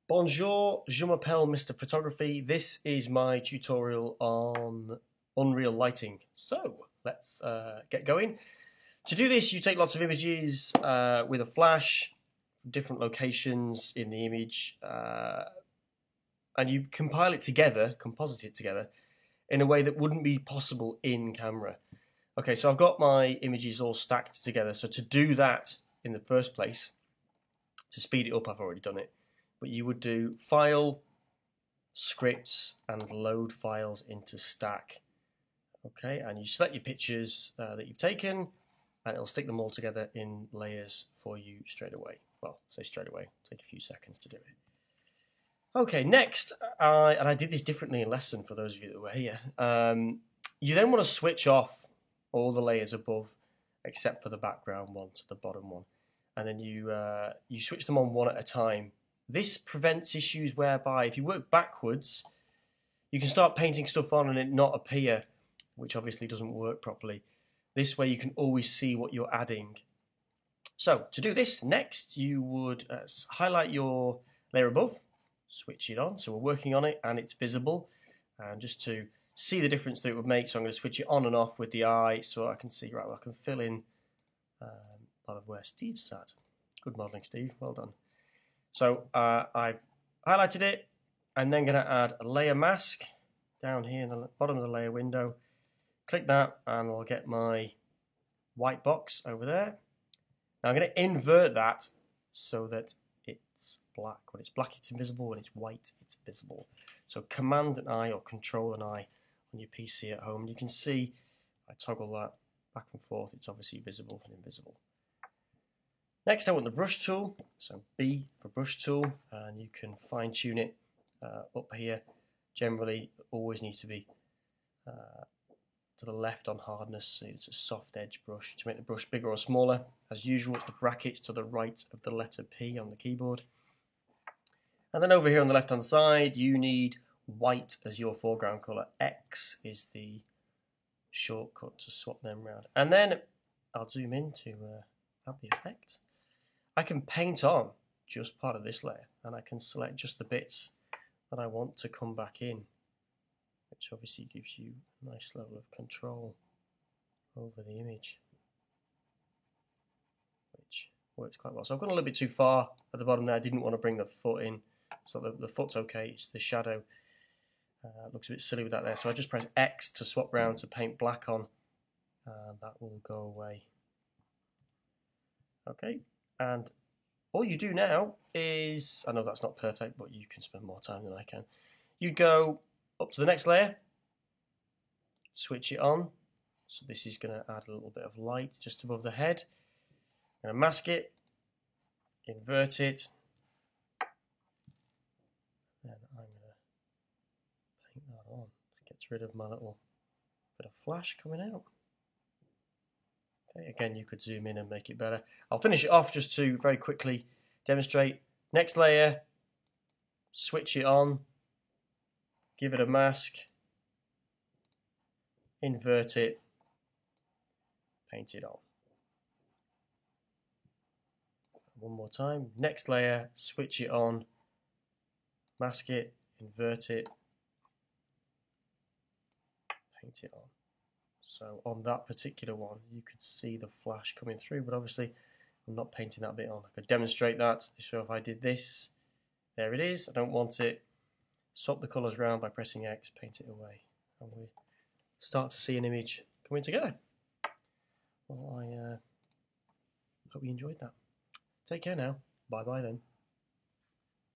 Bonjour, je m'appelle Mr. Photography. This is my tutorial on Unreal Lighting. So, let's get going. To do this, you take lots of images with a flash from different locations in the image, and you compile it together, composite it together, in a way that wouldn't be possible in camera. Okay, so I've got my images all stacked together. So to do that in the first place, to speed it up, I've already done it. But you would do File, Scripts, and Load Files into Stack. Okay, and you select your pictures that you've taken, and it'll stick them all together in layers for you straight away. Well, say straight away, take a few seconds to do it. Okay, next, and I did this differently in lesson for those of you that were here. You then want to switch off all the layers above, except for the background one to the bottom one, and then you switch them on one at a time. This prevents issues whereby if you work backwards, you can start painting stuff on and it not appear, which obviously doesn't work properly. This way you can always see what you're adding. So to do this, next you would highlight your layer above, switch it on. So we're working on it and it's visible. And just to see the difference that it would make, so I'm going to switch it on and off with the eye so I can see, right, well, I can fill in part of where Steve's sat. Good modelling, Steve, well done. So I've highlighted it, and then going to add a layer mask down here in the bottom of the layer window. Click that, and I'll get my white box over there. Now I'm going to invert that so that it's black. When it's black, it's invisible. When it's white, it's visible. So Command and I or Control and I on your PC at home. And you can see I toggle that back and forth. It's obviously visible and invisible. Next, I want the brush tool, so B for brush tool, and you can fine tune it up here. Generally, it always needs to be to the left on hardness, so it's a soft edge brush. To make the brush bigger or smaller, as usual, it's the brackets to the right of the letter P on the keyboard. And then over here on the left hand side, you need white as your foreground colour. X is the shortcut to swap them around. And then I'll zoom in to have the effect. I can paint on just part of this layer, and I can select just the bits that I want to come back in, which obviously gives you a nice level of control over the image, which works quite well. So I've gone a little bit too far at the bottom there. I didn't want to bring the foot in, so the foot's okay. It's the shadow. Looks a bit silly with that there. So I just press X to swap round to paint black on, and that will go away. Okay. And all you do now is, I know that's not perfect, but you can spend more time than I can. You go up to the next layer, switch it on. So this is going to add a little bit of light just above the head. I'm going to mask it, invert it. Then I'm going to paint that on. It gets rid of my little bit of flash coming out. Again, you could zoom in and make it better. I'll finish it off just to very quickly demonstrate. Next layer, switch it on, give it a mask, invert it, paint it on. One more time. Next layer, switch it on, mask it, invert it, paint it on. So on that particular one, you could see the flash coming through, but obviously I'm not painting that bit on. I could demonstrate that. So if I did this, there it is. I don't want it. Swap the colours around by pressing X, paint it away. And we start to see an image coming together. Well, I hope you enjoyed that. Take care now. Bye-bye then.